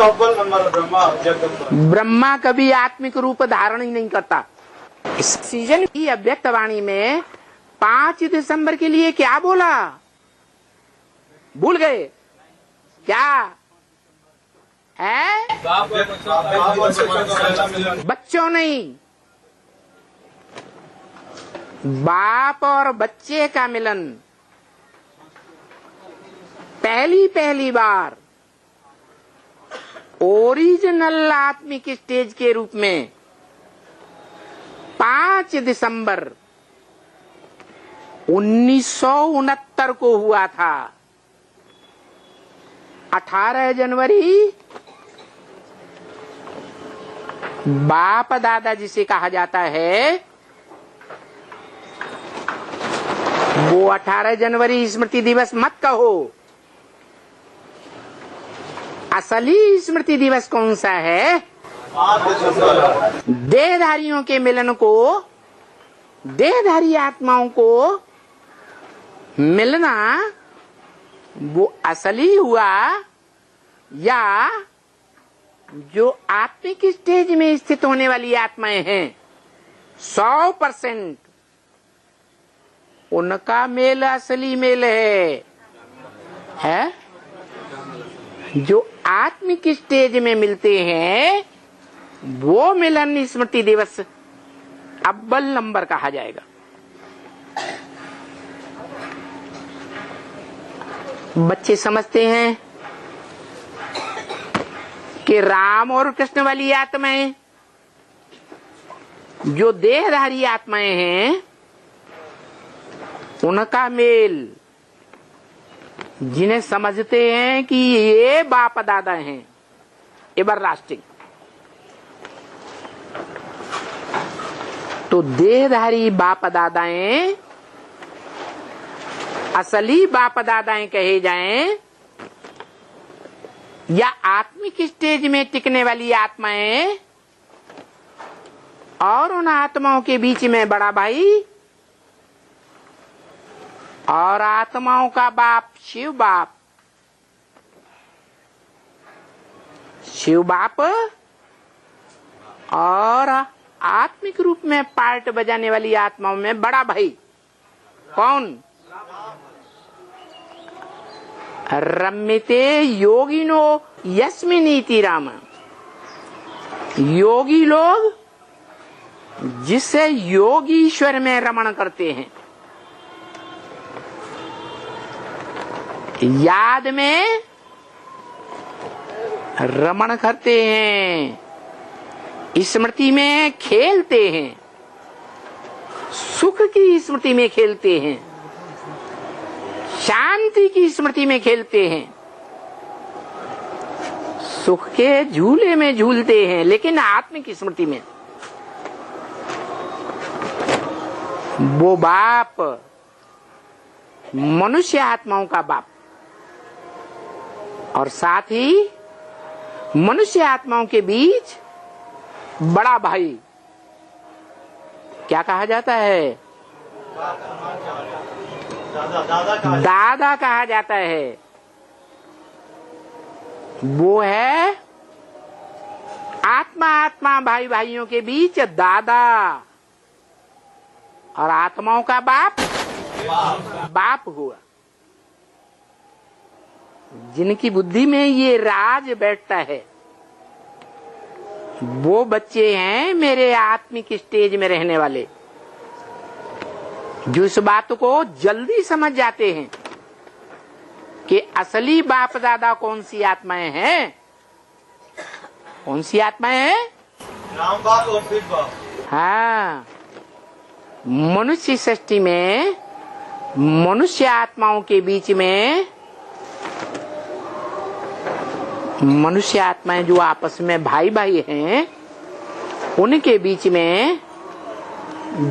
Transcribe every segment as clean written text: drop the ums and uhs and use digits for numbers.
अव्वल नंबर ब्रह्मा जगदम्बा। ब्रह्मा कभी आत्मिक रूप धारण ही नहीं करता। इस सीजन की अव्यक्त वाणी में 5 दिसंबर के लिए क्या बोला, भूल गए क्या है? बच्चों नहीं, बाप और बच्चे का मिलन पहली बार ओरिजिनल आत्मिक स्टेज के रूप में 5 दिसंबर 1969 को हुआ था। 18 जनवरी बाप दादा जिसे कहा जाता है, वो 18 जनवरी स्मृति दिवस मत कहो। असली स्मृति दिवस कौन सा है? देहधारियों के मिलन को, देहधारी आत्माओं को मिलना वो असली हुआ, या जो आत्मिक स्टेज में स्थित होने वाली आत्माएं हैं 100% उनका मेल असली मेल है? जो आत्मिक स्टेज में मिलते हैं वो मिलन स्मृति दिवस अव्वल नंबर कहा जाएगा। बच्चे समझते हैं कि राम और कृष्ण वाली आत्माएं, जो देहधारी आत्माएं हैं, उनका मेल, जिन्हें समझते हैं कि ये बाप दादा हैं एवरलास्टिंग, तो देहधारी बाप दादाएं असली बाप दादाएं कहे जाएं, या आत्मिक स्टेज में टिकने वाली आत्माएं, और उन आत्माओं के बीच में बड़ा भाई और आत्माओं का बाप शिव बाप, शिव बाप, और आत्मिक रूप में पार्ट बजाने वाली आत्माओं में बड़ा भाई कौन? रम्यते योगिनो यस्मिनीति राम। योगी लोग जिससे योगीश्वर में रमण करते हैं, याद में रमण करते हैं, स्मृति में खेलते हैं, सुख की स्मृति में खेलते हैं, शांति की स्मृति में खेलते हैं, सुख के झूले में झूलते हैं, लेकिन आत्मिक स्मृति में वो बाप मनुष्य आत्माओं का बाप, और साथ ही मनुष्य आत्माओं के बीच बड़ा भाई क्या कहा जाता है? दादा कहा जाता है। वो है आत्मा आत्मा भाई भाइयों के बीच दादा, और आत्माओं का बाप बाप हुआ। जिनकी बुद्धि में ये राज बैठता है वो बच्चे हैं मेरे आत्मिक स्टेज में रहने वाले, जो इस बात को जल्दी समझ जाते हैं कि असली बाप दादा कौन सी आत्माएं हैं। कौन सी आत्माएं हैं? राम बाप और शिव बाप। हाँ, मनुष्य सृष्टि में मनुष्य आत्माओं के बीच में मनुष्य आत्माएं जो आपस में भाई भाई हैं, उनके बीच में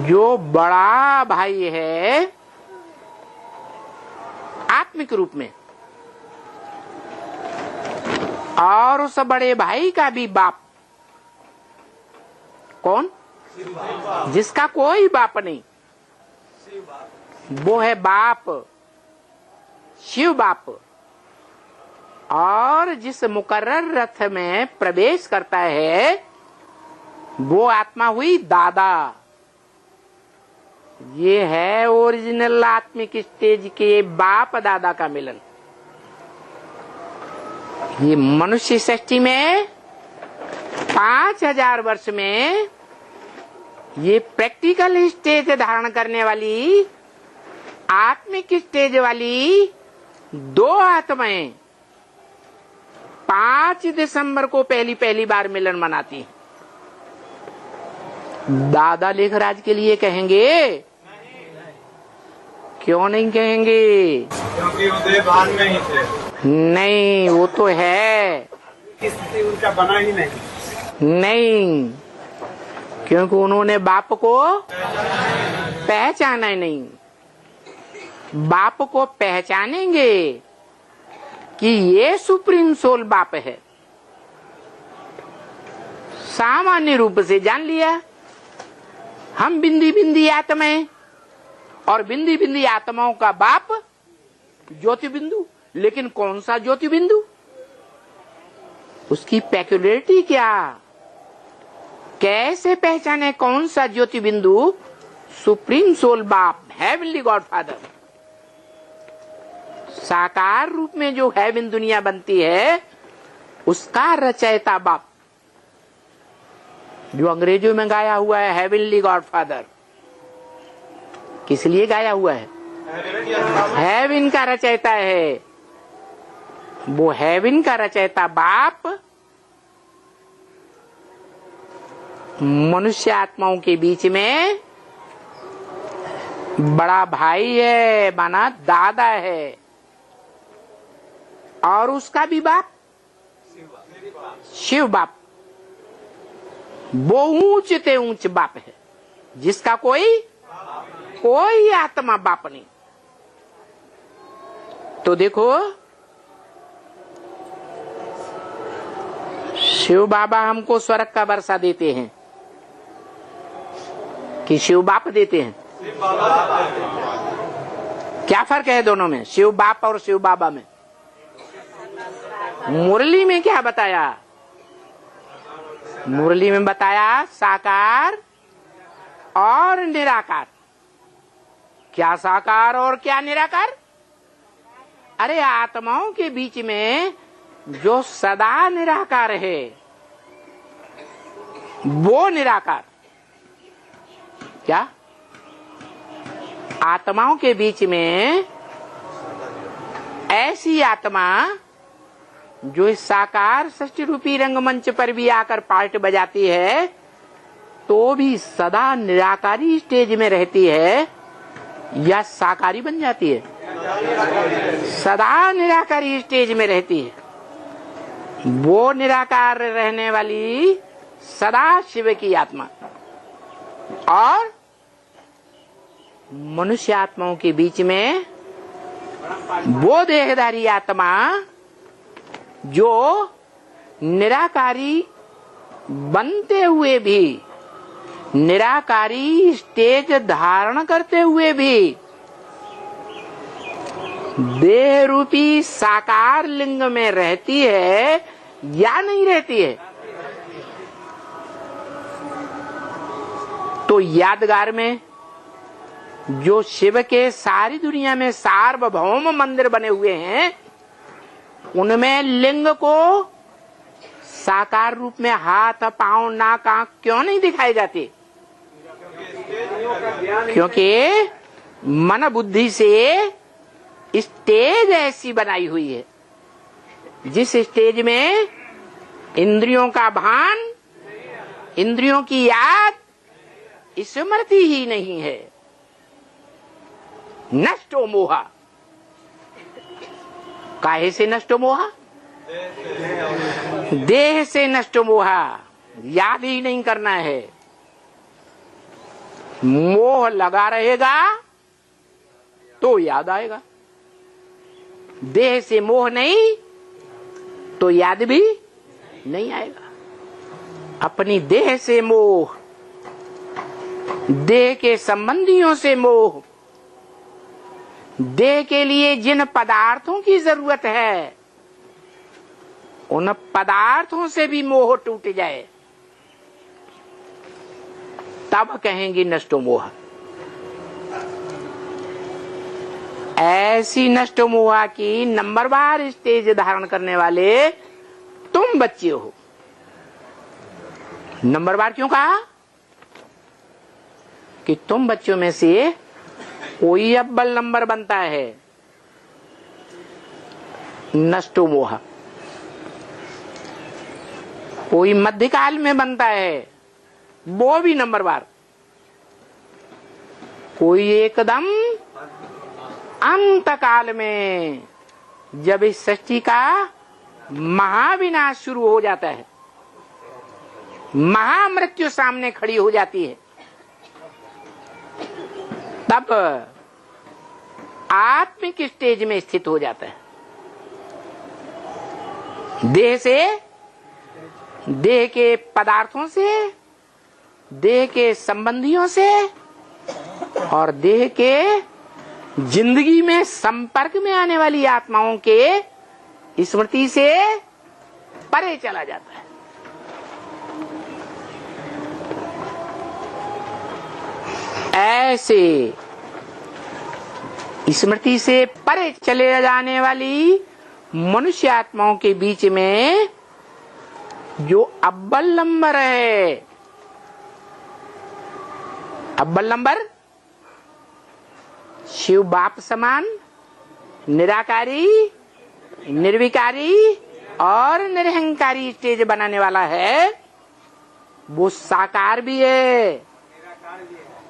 जो बड़ा भाई है आत्मिक रूप में, और उस बड़े भाई का भी बाप कौन? जिसका कोई बाप नहीं, वो है बाप शिव बाप, और जिस मुकर्रर रथ में प्रवेश करता है वो आत्मा हुई दादा। ये है ओरिजिनल आत्मिक स्टेज के बाप दादा का मिलन। ये मनुष्य सृष्टि में 5000 वर्ष में ये प्रैक्टिकल स्टेज धारण करने वाली आत्मिक स्टेज वाली 2 आत्माएं 5 दिसंबर को पहली बार मिलन मनाती हैं। दादा लेखराज के लिए कहेंगे? क्यों नहीं कहेंगे? क्योंकि उदय भान में ही थे। नहीं, वो तो है स्थिति उनका बना ही नहीं। क्योंकि उन्होंने बाप को पहचाना ही नहीं। बाप को पहचानेंगे कि ये सुप्रीम सोल बाप है, सामान्य रूप से जान लिया। हम बिंदी बिंदी आत्माएं और बिंदी बिंदी आत्माओं का बाप ज्योति बिंदु। लेकिन कौन सा ज्योति बिंदु? उसकी पेक्युलरिटी क्या? कैसे पहचाने कौन सा ज्योति बिंदु सुप्रीम सोल बाप, हेवनली गॉड फादर? साकार रूप में जो हेवन दुनिया बनती है उसका रचयिता बाप, जो अंग्रेजों में गाया हुआ है हेवनली गॉड फादर। किस लिए गाया हुआ है? हेवन का रचयिता है। वो हेवन का रचयिता बाप मनुष्य आत्माओं के बीच में बड़ा भाई है, माना दादा है। और उसका भी बाप शिव बाप, वो ऊंच ते ऊंच बाप है जिसका कोई आत्मा बाप नहीं। तो देखो, शिव बाबा हमको स्वर्ग का वर्षा देते हैं कि शिव बाप देते हैं? क्या फर्क है दोनों में, शिव बाप और शिव बाबा में? मुरली में क्या बताया? मुरली में बताया साकार और निराकार। क्या साकार और क्या निराकार? अरे आत्माओं के बीच में जो सदा निराकार है वो निराकार। क्या? आत्माओं के बीच में ऐसी आत्मा जो इस साकार सृष्टि रूपी रंगमंच पर भी आकर पार्ट बजाती है तो भी सदा निराकारी स्टेज में रहती है या साकारी बन जाती है? सदा निराकारी स्टेज में रहती है। वो निराकार रहने वाली सदा शिव की आत्मा और मनुष्य आत्माओं के बीच में वो देहधारी आत्मा जो निराकारी बनते हुए भी, निराकारी स्टेज धारण करते हुए भी देह रूपी साकार लिंग में रहती है या नहीं रहती है? तो यादगार में जो शिव के सारी दुनिया में सार्वभौम मंदिर बने हुए हैं उनमें लिंग को साकार रूप में हाथ, पांव, नाक, आंख क्यों नहीं दिखाई जाती? क्योंकि मन बुद्धि से स्टेज ऐसी बनाई हुई है जिस स्टेज में इंद्रियों का भान, इंद्रियों की याद, स्मृति ही नहीं है। नष्टो मोहा। काहे से नष्टो मोहा? देह से नष्टो मोहा। याद ही नहीं करना है। मोह लगा रहेगा तो याद आएगा। देह से मोह नहीं तो याद भी नहीं आएगा। अपनी देह से मोह, देह के संबंधियों से मोह, देह के लिए जिन पदार्थों की जरूरत है उन पदार्थों से भी मोह टूट जाए, तब कहेंगे नष्टो मोह। ऐसी नष्ट मोह की नंबरवार स्टेज धारण करने वाले तुम बच्चे हो। नंबरवार क्यों कहा? कि तुम बच्चों में से कोई अव्वल नंबर बनता है नष्टो मोह, कोई मध्यकाल में बनता है वो भी नंबरवार, कोई एकदम अंत काल में जब इस सृष्टि का महाविनाश शुरू हो जाता है, महामृत्यु सामने खड़ी हो जाती है, तब आत्मिक स्टेज में स्थित हो जाता है। देह से, देह के पदार्थों से, देह के संबंधियों से और देह के जिंदगी में संपर्क में आने वाली आत्माओं के स्मृति से परे चला जाता है। ऐसे स्मृति से परे चले जाने वाली मनुष्य आत्माओं के बीच में जो अव्वल नंबर है, अव्वल नंबर शिव बाप समान निराकारी, निर्विकारी और निरहंकारी स्टेज बनाने वाला है, वो साकार भी है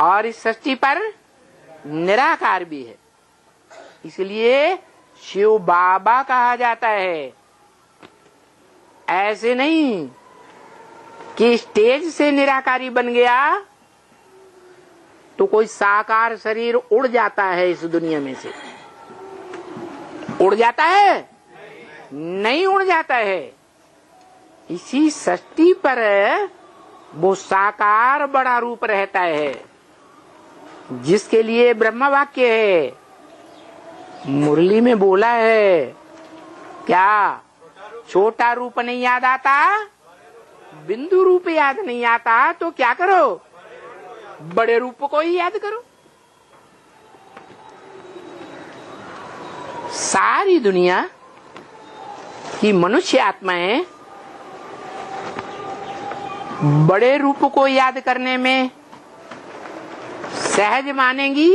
और इस सृष्टि पर निराकार भी है। इसलिए शिव बाबा कहा जाता है। ऐसे नहीं कि स्टेज से निराकारी बन गया तो कोई साकार शरीर उड़ जाता है इस दुनिया में से। उड़ जाता है? नहीं उड़ जाता है। इसी सृष्टि पर वो साकार बड़ा रूप रहता है, जिसके लिए ब्रह्म वाक्य है, मुरली में बोला है। क्या छोटा रूप नहीं याद आता, बिंदु रूप याद नहीं आता, तो क्या करो, बड़े रूप को ही याद करो। सारी दुनिया की मनुष्य आत्माएं बड़े रूप को याद करने में सहज मानेंगी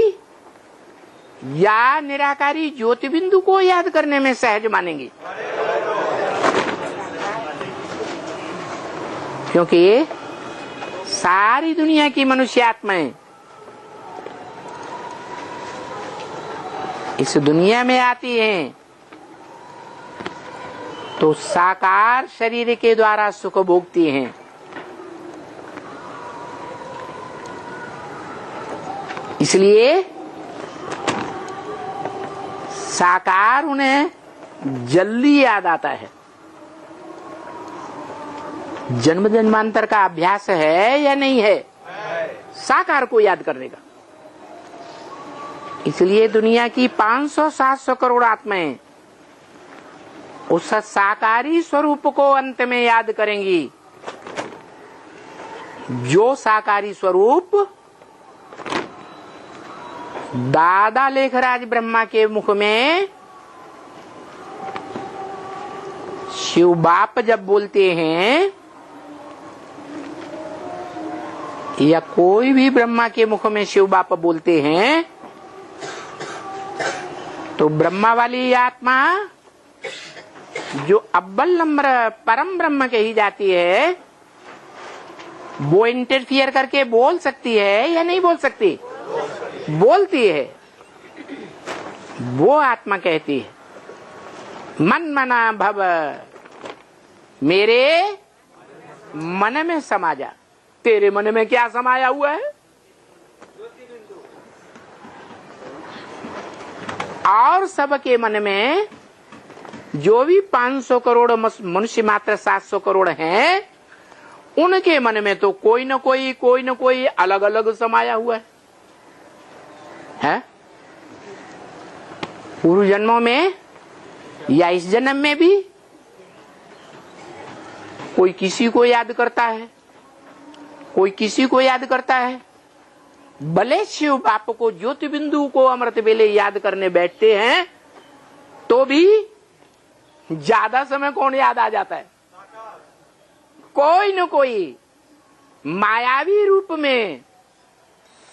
या निराकारी ज्योति बिंदु को याद करने में सहज मानेंगी? क्योंकि सारी दुनिया की मनुष्य आत्माएं इस दुनिया में आती हैं तो साकार शरीर के द्वारा सुख भोगती हैं। इसलिए साकार उन्हें जल्दी याद आता है। जन्म जन्मांतर का अभ्यास है या नहीं है साकार को याद करने का। इसलिए दुनिया की 500-700 करोड़ आत्माएं उस साकारी स्वरूप को अंत में याद करेंगी, जो साकारी स्वरूप दादा लेखराज ब्रह्मा के मुख में शिव बाप जब बोलते हैं या कोई भी ब्रह्मा के मुख में शिव बाप बोलते हैं, तो ब्रह्मा वाली आत्मा जो अव्वल नंबर परम ब्रह्म कही जाती है, वो इंटरफियर करके बोल सकती है या नहीं बोल सकती? बोलती है। वो आत्मा कहती है, मन मना भव, मेरे मन में समा जा। तेरे मन में क्या समाया हुआ है? और सबके मन में जो भी 500 करोड़ मनुष्य मात्र 700 करोड़ हैं, उनके मन में तो कोई न कोई अलग अलग समाया हुआ है? पूर्व जन्मों में या इस जन्म में भी कोई किसी को याद करता है, कोई किसी को याद करता है। भले शिव बाप को, ज्योति बिंदु को अमृत बेले याद करने बैठते हैं तो भी ज्यादा समय कौन याद आ जाता है? कोई न कोई मायावी रूप में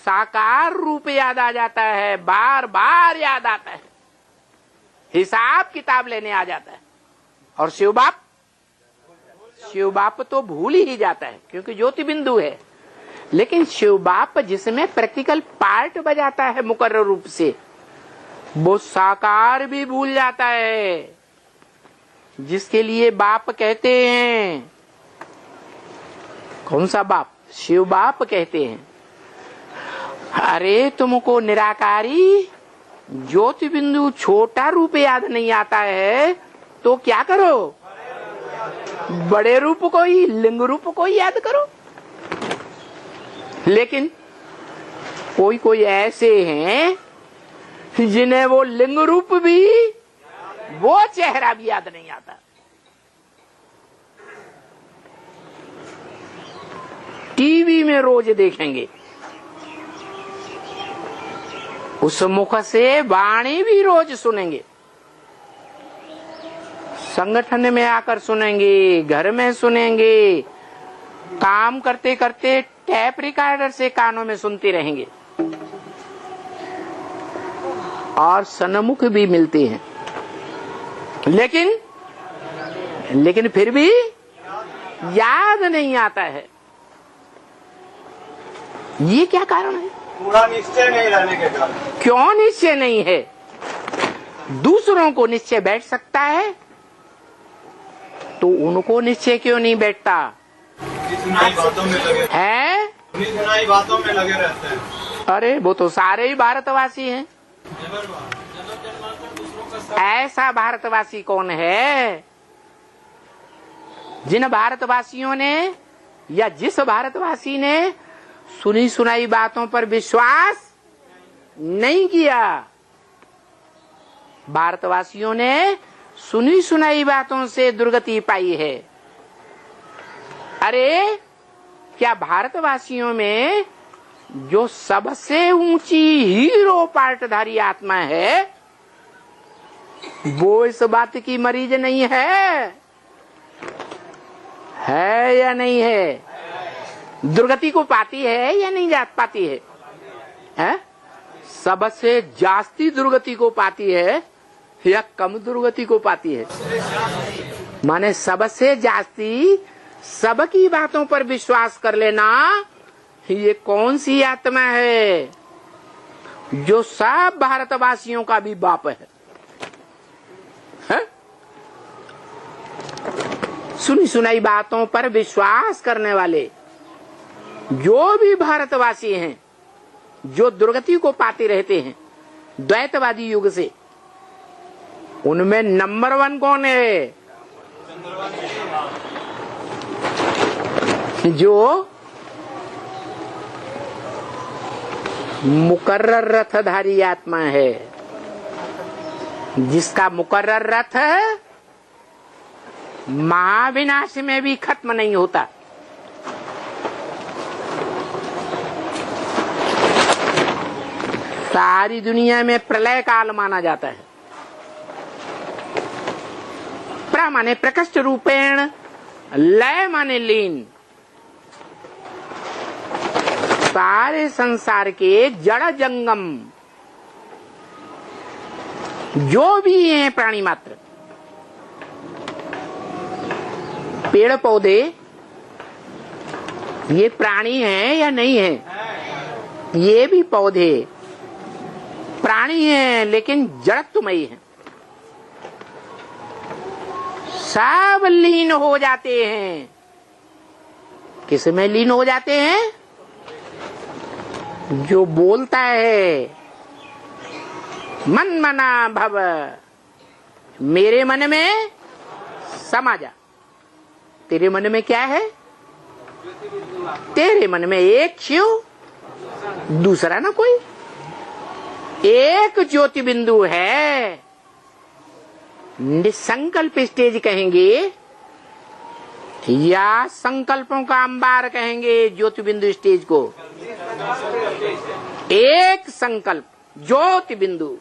साकार रूप याद आ जाता है, बार बार याद आता है, हिसाब किताब लेने आ जाता है। और शिव बाप तो भूल ही जाता है क्योंकि ज्योति बिंदु है। लेकिन शिव बाप जिसमें प्रैक्टिकल पार्ट बजाता है मुकर्रर रूप से, वो साकार भी भूल जाता है, जिसके लिए बाप कहते हैं। कौन सा बाप? शिव बाप कहते हैं, अरे तुमको निराकारी ज्योति बिंदु छोटा रूप याद नहीं आता है तो क्या करो? बड़े रूप को ही, लिंग रूप को ही याद करो। लेकिन कोई कोई ऐसे हैं जिन्हें वो लिंग रूप भी, वो चेहरा भी याद नहीं आता। टीवी में रोज देखेंगे, उस मुख से वाणी भी रोज सुनेंगे, संगठन में आकर सुनेंगे, घर में सुनेंगे, काम करते करते टैप रिकॉर्डर से कानों में सुनते रहेंगे, और सन्मुख भी मिलते हैं। लेकिन फिर भी याद नहीं आता है। ये क्या कारण है? पूरा निश्चय नहीं रहने के कारण। क्यों निश्चय नहीं है? दूसरों को निश्चय बैठ सकता है तो उनको निश्चय क्यों नहीं बैठता? सुनाई बातों में लगे हैं? सुनाई बातों में लगे रहते हैं। अरे वो तो सारे ही भारतवासी हैं। ऐसा भारतवासी कौन है जिन भारतवासियों ने, या जिस भारतवासी ने सुनी सुनाई बातों पर विश्वास नहीं किया? भारतवासियों ने सुनी सुनाई बातों से दुर्गति पाई है। अरे क्या भारतवासियों में जो सबसे ऊंची हीरो पार्टधारी आत्मा है वो इस बात की मरीज नहीं है? है या नहीं है? दुर्गति को पाती है या नहीं पाती है? हैं? सबसे जास्ती दुर्गति को पाती है या कम दुर्गति को पाती है? माने सबसे जास्ती सबकी बातों पर विश्वास कर लेना, ये कौन सी आत्मा है जो सब भारतवासियों का भी बाप है? सुनी सुनाई बातों पर विश्वास करने वाले जो भी भारतवासी हैं, जो दुर्गति को पाते रहते हैं द्वैतवादी युग से, उनमें नंबर 1 कौन है? जो मुकर्रर रथधारी आत्मा है, जिसका मुकर्रर रथ महाविनाश में भी खत्म नहीं होता। सारी दुनिया में प्रलय काल माना जाता है। प्र माने प्रकृष्ट रूपेण, लय माने लीन। सारे संसार के जड़ जंगम जो भी हैं प्राणी मात्र, पेड़ पौधे, ये प्राणी हैं या नहीं है? ये भी पौधे प्राणी हैं लेकिन जड़त्वमयी हैं। सब लीन हो जाते हैं। किसमें लीन हो जाते हैं? जो बोलता है मन मना भव, मेरे मन में समा जा। तेरे मन में क्या है? तेरे मन में एक शिव, दूसरा ना कोई, एक ज्योति बिंदु है। निसंकल्प स्टेज कहेंगे या संकल्पों का अंबार कहेंगे ज्योति बिंदु स्टेज को। एक संकल्प ज्योति बिंदु,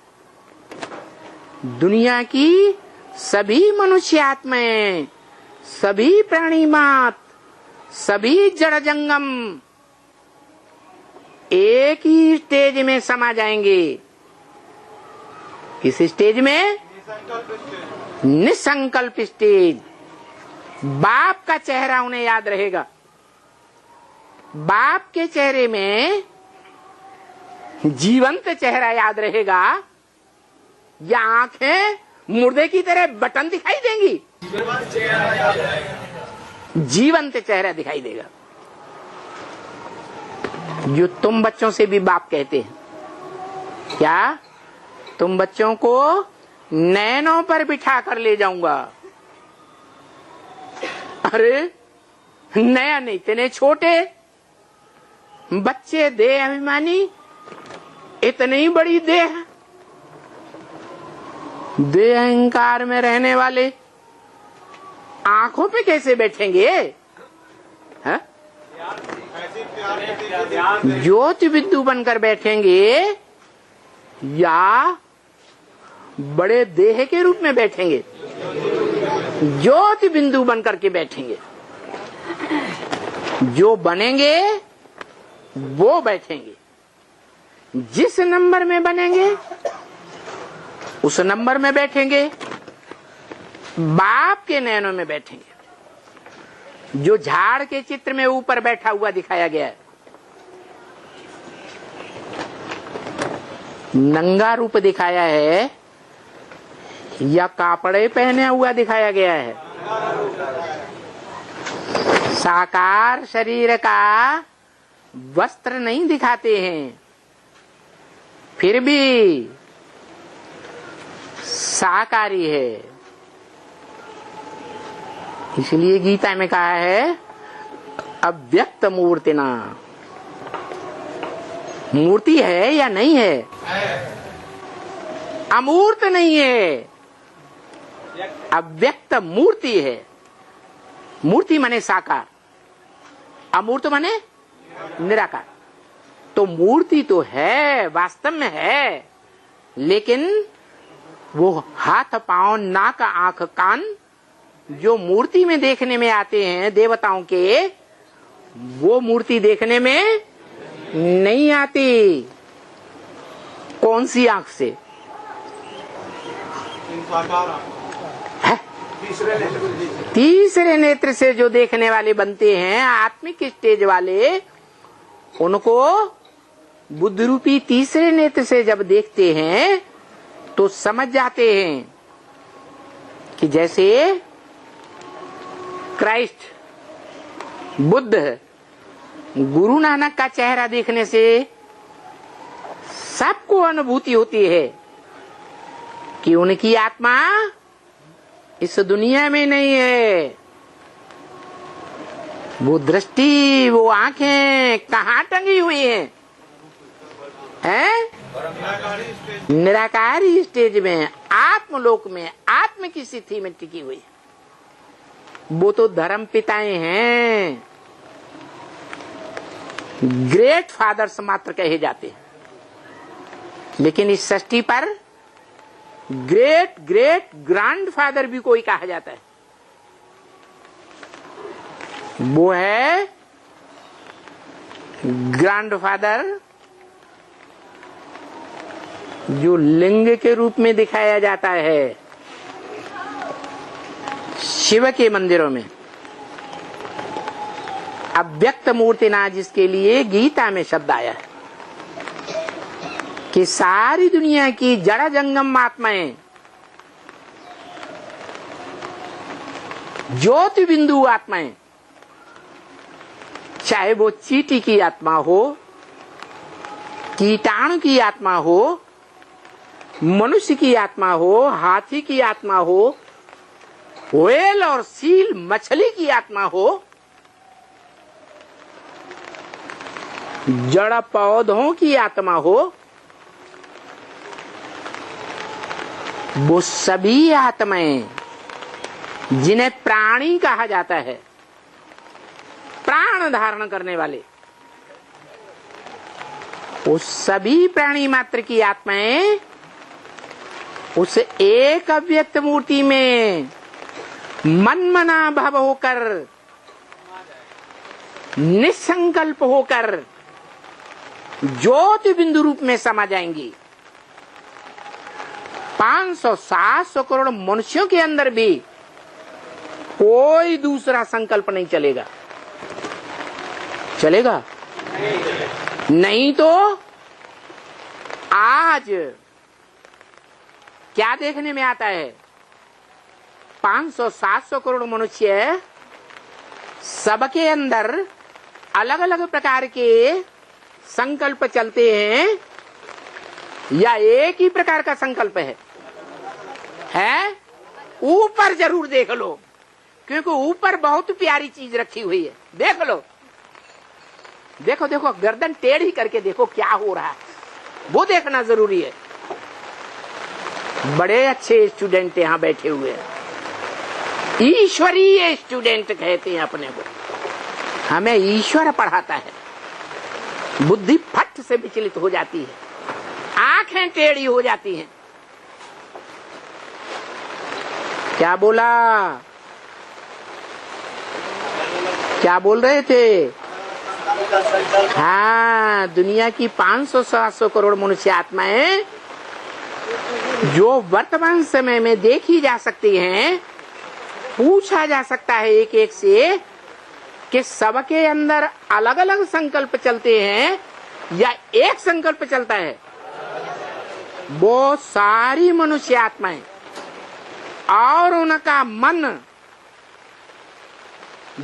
दुनिया की सभी मनुष्य आत्माएं, सभी प्राणी मात, सभी जड़ जंगम एक ही स्टेज में समा जाएंगे। इस स्टेज में निसंकल्प स्टेज। बाप का चेहरा उन्हें याद रहेगा। बाप के चेहरे में जीवंत चेहरा याद रहेगा या आंखें मुर्दे की तरह बटन दिखाई देंगी? जीवंत चेहरा दिखाई देगा, जो तुम बच्चों से भी बाप कहते हैं। क्या तुम बच्चों को नैनों पर बिठा कर ले जाऊंगा? अरे नया नहीं, इतने छोटे बच्चे, देह अभिमानी, इतनी ही बड़ी देह, देह अहंकार में रहने वाले आंखों पे कैसे बैठेंगे? है? ज्योति बिंदु बनकर बैठेंगे या बड़े देह के रूप में बैठेंगे? ज्योति बिंदु बनकर के बैठेंगे। जो बनेंगे वो बैठेंगे। जिस नंबर में बनेंगे उस नंबर में बैठेंगे। बाप के नैनों में बैठेंगे। जो झाड़ के चित्र में ऊपर बैठा हुआ दिखाया गया है, नंगा रूप दिखाया है या कापड़े पहने हुआ दिखाया गया है? साकार शरीर का वस्त्र नहीं दिखाते हैं, फिर भी साकारी है। इसलिए गीता में कहा है अव्यक्त मूर्तिना। मूर्ति है या नहीं है? अमूर्त नहीं है, अव्यक्त मूर्ति है। मूर्ति माने साकार, अमूर्त माने निराकार। तो मूर्ति तो है, वास्तव में है, लेकिन वो हाथ पांव नाक आंख कान जो मूर्ति में देखने में आते हैं देवताओं के, वो मूर्ति देखने में नहीं आती। कौन सी आंख से? है? तीसरे नेत्र से जो देखने वाले बनते हैं, आत्मिक स्टेज वाले, उनको बुद्ध रूपी तीसरे नेत्र से जब देखते हैं तो समझ जाते हैं कि जैसे क्राइस्ट बुद्ध, गुरु नानक का चेहरा देखने से सबको अनुभूति होती है कि उनकी आत्मा इस दुनिया में नहीं है। वो दृष्टि, वो आंखें कहाँ टंगी हुई हैं? निराकारी स्टेज में, आत्मलोक में, आत्म की स्थिति में टिकी हुई है। वो तो धर्म पिताएं हैं, ग्रेट फादर्स मात्र कहे जाते हैं, लेकिन इस सृष्टि पर ग्रेट ग्रेट ग्रैंड फादर भी कोई कहा जाता है। वो है ग्रैंड फादर जो लिंग के रूप में दिखाया जाता है शिव के मंदिरों में। अव्यक्त मूर्ति ना, जिसके लिए गीता में शब्द आया है कि सारी दुनिया की जड़ जंगम आत्माएं ज्योति बिंदु आत्माएं, चाहे वो चींटी की आत्मा हो, कीटाणु की आत्मा हो, मनुष्य की आत्मा हो, हाथी की आत्मा हो, व्हेल और सील मछली की आत्मा हो, जड़ पौधों की आत्मा हो, वो सभी आत्माएं जिन्हें प्राणी कहा जाता है, प्राण धारण करने वाले उस सभी प्राणी मात्र की आत्माएं उस एक अव्यक्त मूर्ति में मनमना भव होकर, निसंकल्प होकर ज्योति बिंदु रूप में समा जाएंगी। 500-700 करोड़ मनुष्यों के अंदर भी कोई दूसरा संकल्प नहीं चलेगा। चलेगा? नहीं तो आज क्या देखने में आता है, 500-700 करोड़ मनुष्य सबके अंदर अलग अलग प्रकार के संकल्प चलते हैं या एक ही प्रकार का संकल्प है? ऊपर जरूर देख लो, क्योंकि ऊपर बहुत प्यारी चीज रखी हुई है। देख लो, देखो देखो, गर्दन टेढ़ी करके देखो क्या हो रहा है, वो देखना जरूरी है। बड़े अच्छे स्टूडेंट यहाँ बैठे हुए हैं, ईश्वरीय स्टूडेंट कहते हैं अपने को। हमें ईश्वर पढ़ाता है। बुद्धि फट से विचलित हो जाती है, आंखें टेढ़ी हो जाती हैं। क्या बोला? क्या बोल रहे थे? हाँ, दुनिया की 500-700 करोड़ मनुष्य आत्माएं जो वर्तमान समय में देखी जा सकती हैं, पूछा जा सकता है एक एक से कि सबके अंदर अलग अलग संकल्प चलते हैं या एक संकल्प चलता है। वो सारी मनुष्य आत्माएं और उनका मन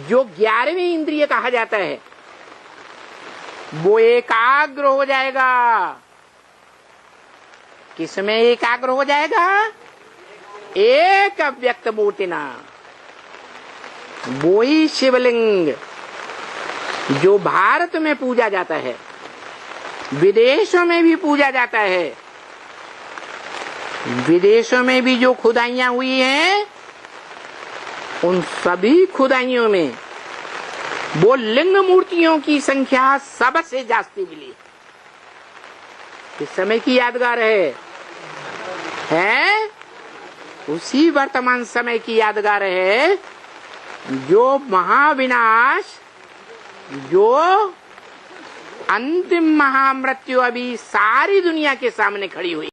जो 11वीं इंद्रिय कहा जाता है, वो एकाग्र हो जाएगा। किसमें एकाग्र हो जाएगा? एक अव्यक्त मूर्ति ना, वो ही शिवलिंग जो भारत में पूजा जाता है, विदेशों में भी पूजा जाता है। विदेशों में भी जो खुदाइयां हुई हैं, उन सभी खुदाइयों में वो लिंग मूर्तियों की संख्या सबसे जास्ती मिली। इस समय की यादगार है उसी वर्तमान समय की यादगार है जो महाविनाश, जो अंतिम महामृत्यु अभी सारी दुनिया के सामने खड़ी हुई।